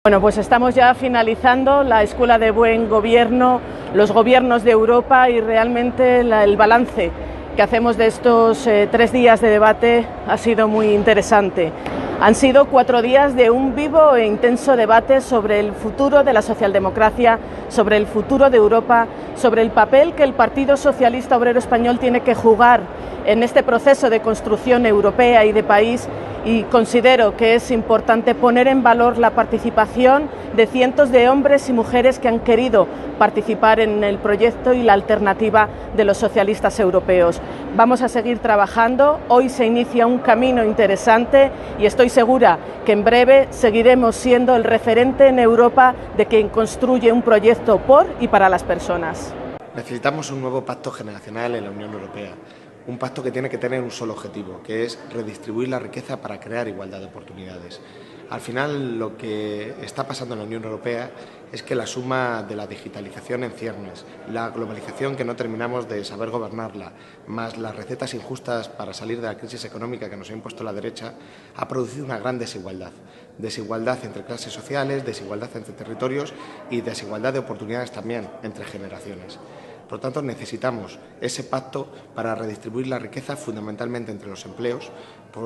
Bueno, pues estamos ya finalizando la Escuela de Buen Gobierno, los gobiernos de Europa, y realmente el balance que hacemos de estos 3 días de debate ha sido muy interesante. Han sido 4 días de un vivo e intenso debate sobre el futuro de la socialdemocracia, sobre el futuro de Europa, sobre el papel que el Partido Socialista Obrero Español tiene que jugar en este proceso de construcción europea y de país, y considero que es importante poner en valor la participación de cientos de hombres y mujeres que han querido participar en el proyecto y la alternativa de los socialistas europeos. Vamos a seguir trabajando, hoy se inicia un camino interesante y estoy segura que en breve seguiremos siendo el referente en Europa de quien construye un proyecto por y para las personas. Necesitamos un nuevo pacto generacional en la Unión Europea. Un pacto que tiene que tener un solo objetivo, que es redistribuir la riqueza para crear igualdad de oportunidades. Al final, lo que está pasando en la Unión Europea es que la suma de la digitalización en ciernes, la globalización que no terminamos de saber gobernarla, más las recetas injustas para salir de la crisis económica que nos ha impuesto la derecha, ha producido una gran desigualdad. Desigualdad entre clases sociales, desigualdad entre territorios y desigualdad de oportunidades también entre generaciones. Por lo tanto, necesitamos ese pacto para redistribuir la riqueza fundamentalmente entre los empleos,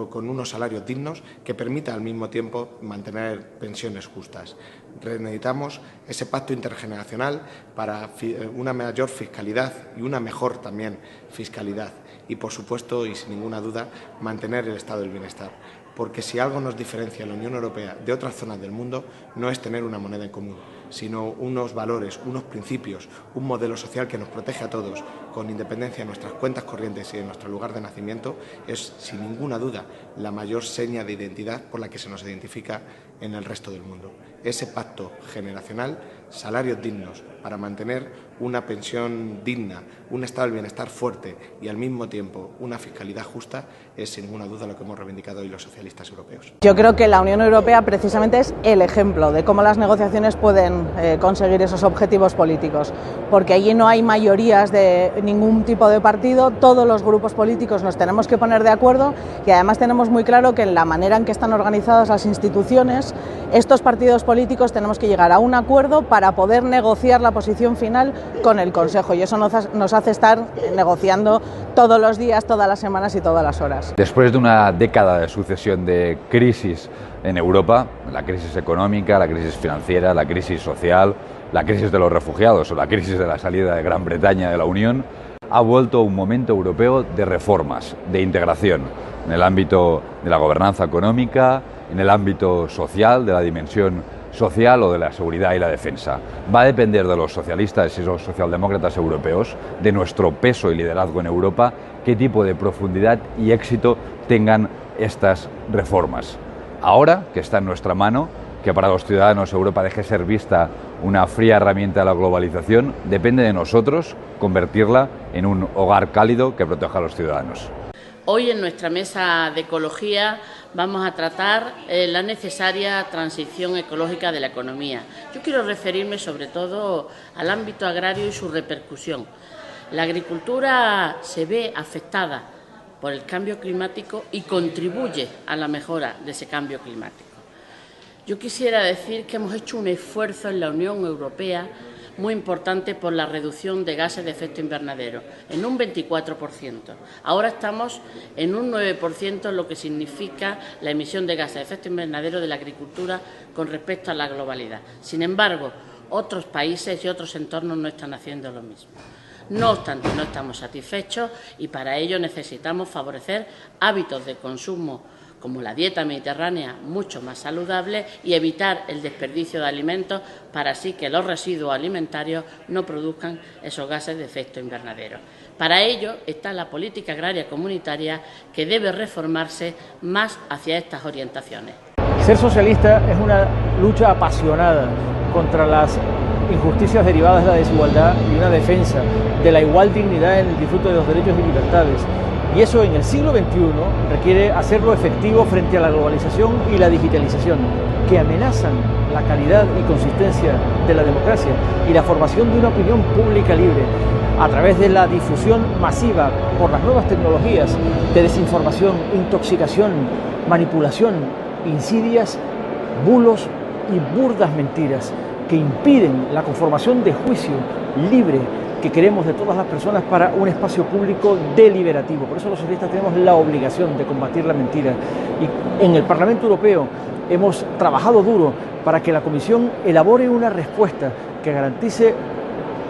con unos salarios dignos que permita al mismo tiempo mantener pensiones justas. Necesitamos ese pacto intergeneracional para una mayor fiscalidad y una mejor también fiscalidad. Y, por supuesto, y sin ninguna duda, mantener el estado del bienestar. Porque si algo nos diferencia a la Unión Europea de otras zonas del mundo, no es tener una moneda en común, sino unos valores, unos principios, un modelo social que nos protege a todos, con independencia de nuestras cuentas corrientes y de nuestro lugar de nacimiento, es sin ninguna duda la mayor seña de identidad por la que se nos identifica en el resto del mundo. Ese pacto generacional, salarios dignos para mantener una pensión digna, un estado del bienestar fuerte y al mismo tiempo una fiscalidad justa, es sin ninguna duda lo que hemos reivindicado hoy los socialistas europeos. Yo creo que la Unión Europea precisamente es el ejemplo de cómo las negociaciones pueden conseguir esos objetivos políticos, porque allí no hay mayorías de ningún tipo de partido, todos los grupos políticos nos tenemos que poner de acuerdo y además tenemos muy claro que en la manera en que están organizadas las instituciones, estos partidos políticos tenemos que llegar a un acuerdo para poder negociar la posición final con el Consejo, y eso nos hace estar negociando todos los días, todas las semanas y todas las horas. Después de una década de sucesión de crisis en Europa, la crisis económica, la crisis financiera, la crisis social, la crisis de los refugiados o la crisis de la salida de Gran Bretaña de la Unión, ha vuelto un momento europeo de reformas, de integración, en el ámbito de la gobernanza económica, en el ámbito social, de la dimensión social o de la seguridad y la defensa. Va a depender de los socialistas y los socialdemócratas europeos, de nuestro peso y liderazgo en Europa, qué tipo de profundidad y éxito tengan estas reformas. Ahora que está en nuestra mano, que para los ciudadanos Europa deje ser vista una fría herramienta de la globalización, depende de nosotros convertirla en un hogar cálido que proteja a los ciudadanos. Hoy en nuestra mesa de ecología vamos a tratar la necesaria transición ecológica de la economía. Yo quiero referirme sobre todo al ámbito agrario y su repercusión. La agricultura se ve afectada por el cambio climático y contribuye a la mejora de ese cambio climático. Yo quisiera decir que hemos hecho un esfuerzo en la Unión Europea muy importante por la reducción de gases de efecto invernadero, en un 24%. Ahora estamos en un 9%, lo que significa la emisión de gases de efecto invernadero de la agricultura con respecto a la globalidad. Sin embargo, otros países y otros entornos no están haciendo lo mismo. No obstante, no estamos satisfechos y para ello necesitamos favorecer hábitos de consumo como la dieta mediterránea, mucho más saludable, y evitar el desperdicio de alimentos para así que los residuos alimentarios no produzcan esos gases de efecto invernadero. Para ello está la política agraria comunitaria, que debe reformarse más hacia estas orientaciones. Ser socialista es una lucha apasionada contra las injusticias derivadas de la desigualdad y una defensa de la igual dignidad en el disfrute de los derechos y libertades. Y eso en el siglo XXI requiere hacerlo efectivo frente a la globalización y la digitalización, que amenazan la calidad y consistencia de la democracia y la formación de una opinión pública libre a través de la difusión masiva por las nuevas tecnologías de desinformación, intoxicación, manipulación, insidias, bulos y burdas mentiras que impiden la conformación de juicio libre que queremos de todas las personas para un espacio público deliberativo. Por eso los socialistas tenemos la obligación de combatir la mentira. Y en el Parlamento Europeo hemos trabajado duro para que la Comisión elabore una respuesta que garantice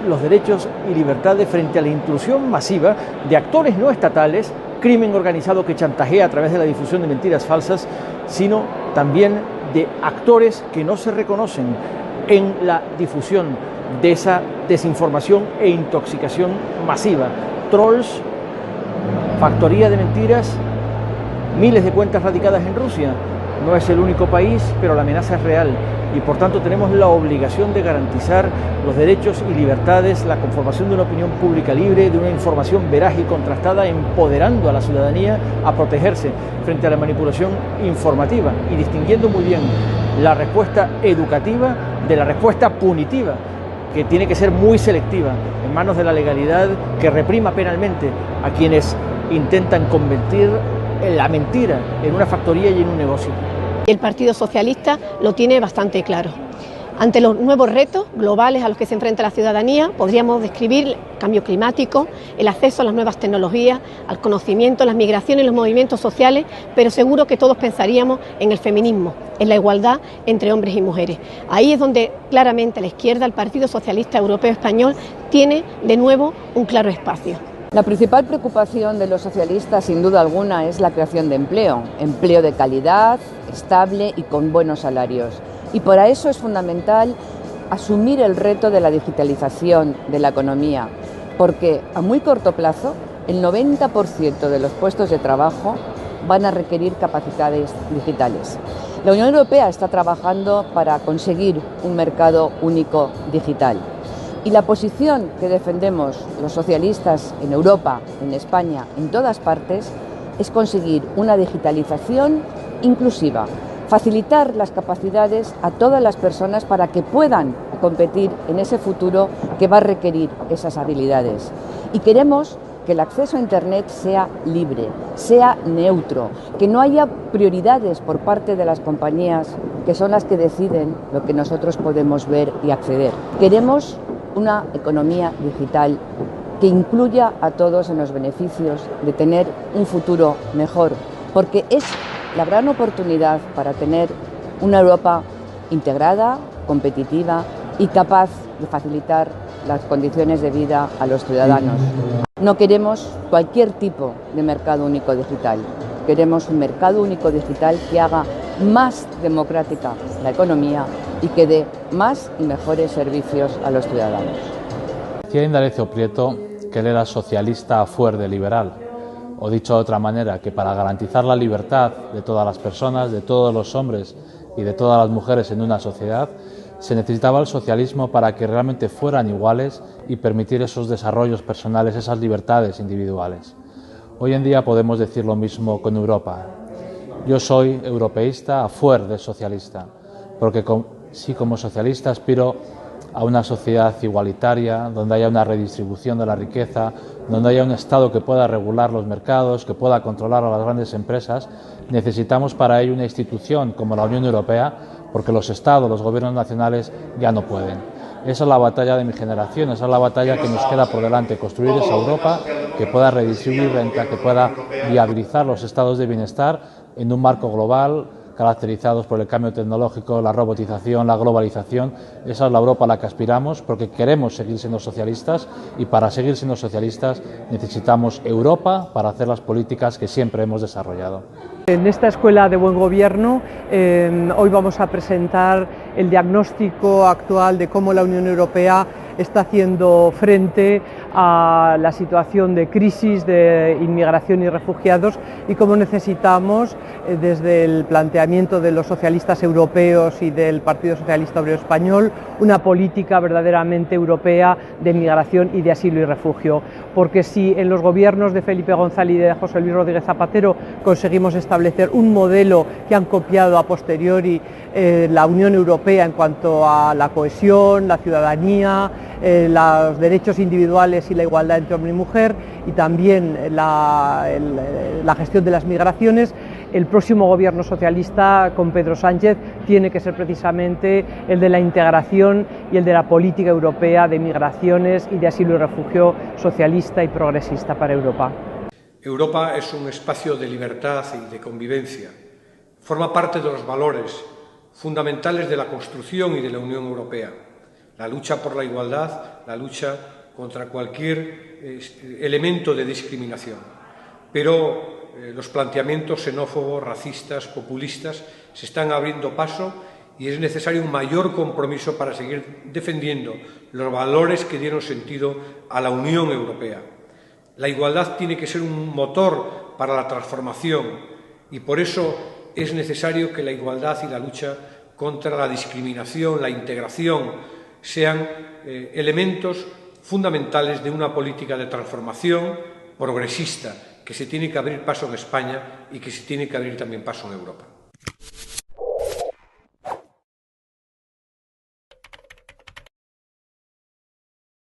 los derechos y libertades frente a la intrusión masiva de actores no estatales, crimen organizado que chantajea a través de la difusión de mentiras falsas, sino también de actores que no se reconocen en la difusión de esa desinformación e intoxicación masiva. Trolls, factoría de mentiras, miles de cuentas radicadas en Rusia. No es el único país, pero la amenaza es real y por tanto tenemos la obligación de garantizar los derechos y libertades, la conformación de una opinión pública libre, de una información veraz y contrastada, empoderando a la ciudadanía a protegerse frente a la manipulación informativa y distinguiendo muy bien la respuesta educativa de la respuesta punitiva, que tiene que ser muy selectiva, en manos de la legalidad que reprima penalmente a quienes intentan convertir la mentira en una factoría y en un negocio. El Partido Socialista lo tiene bastante claro. Ante los nuevos retos globales a los que se enfrenta la ciudadanía, podríamos describir el cambio climático, el acceso a las nuevas tecnologías, al conocimiento, las migraciones y los movimientos sociales, pero seguro que todos pensaríamos en el feminismo, en la igualdad entre hombres y mujeres. Ahí es donde claramente la izquierda, el Partido Socialista Europeo Español, tiene de nuevo un claro espacio. La principal preocupación de los socialistas, sin duda alguna, es la creación de empleo de calidad, estable y con buenos salarios. Y para eso es fundamental asumir el reto de la digitalización de la economía, porque a muy corto plazo el 90% de los puestos de trabajo van a requerir capacidades digitales. La Unión Europea está trabajando para conseguir un mercado único digital. Y la posición que defendemos los socialistas en Europa, en España, en todas partes, es conseguir una digitalización inclusiva, facilitar las capacidades a todas las personas para que puedan competir en ese futuro que va a requerir esas habilidades. Y queremos que el acceso a Internet sea libre, sea neutro, que no haya prioridades por parte de las compañías que son las que deciden lo que nosotros podemos ver y acceder. Queremos una economía digital que incluya a todos en los beneficios de tener un futuro mejor, porque es la gran oportunidad para tener una Europa integrada, competitiva y capaz de facilitar las condiciones de vida a los ciudadanos. No queremos cualquier tipo de mercado único digital, queremos un mercado único digital que haga más democrática la economía y que dé más y mejores servicios a los ciudadanos. Decía Indalecio Prieto que él era socialista fuerte liberal, o dicho de otra manera, que para garantizar la libertad de todas las personas, de todos los hombres y de todas las mujeres en una sociedad, se necesitaba el socialismo para que realmente fueran iguales y permitir esos desarrollos personales, esas libertades individuales. Hoy en día podemos decir lo mismo con Europa. Yo soy europeísta fuerte socialista, porque sí, como socialista aspiro a una sociedad igualitaria, donde haya una redistribución de la riqueza, donde haya un Estado que pueda regular los mercados, que pueda controlar a las grandes empresas. Necesitamos para ello una institución como la Unión Europea, porque los Estados, los gobiernos nacionales ya no pueden. Esa es la batalla de mi generación, esa es la batalla que nos queda por delante, construir esa Europa que pueda redistribuir renta, que pueda viabilizar los estados de bienestar en un marco global, caracterizados por el cambio tecnológico, la robotización, la globalización. Esa es la Europa a la que aspiramos, porque queremos seguir siendo socialistas y para seguir siendo socialistas necesitamos Europa para hacer las políticas que siempre hemos desarrollado. En esta Escuela de Buen Gobierno hoy vamos a presentar el diagnóstico actual de cómo la Unión Europea está haciendo frente a la situación de crisis de inmigración y refugiados y cómo necesitamos, desde el planteamiento de los socialistas europeos y del Partido Socialista Obrero Español, una política verdaderamente europea de migración y de asilo y refugio. Porque si en los gobiernos de Felipe González y de José Luis Rodríguez Zapatero conseguimos establecer un modelo que han copiado a posteriori la Unión Europea en cuanto a la cohesión, la ciudadanía, los derechos individuales y la igualdad entre hombre y mujer, y también la gestión de las migraciones, el próximo gobierno socialista con Pedro Sánchez tiene que ser precisamente el de la integración y el de la política europea de migraciones y de asilo y refugio socialista y progresista para Europa. Europa es un espacio de libertad y de convivencia. Forma parte de los valores fundamentales de la construcción y de la Unión Europea. La lucha por la igualdad, la lucha contra cualquier elemento de discriminación. Pero los planteamientos xenófobos, racistas, populistas se están abriendo paso y es necesario un mayor compromiso para seguir defendiendo los valores que dieron sentido a la Unión Europea. La igualdad tiene que ser un motor para la transformación y por eso es necesario que la igualdad y la lucha contra la discriminación, la integración, sean elementos fundamentales de una política de transformación progresista que se tiene que abrir paso en España y que se tiene que abrir también paso en Europa.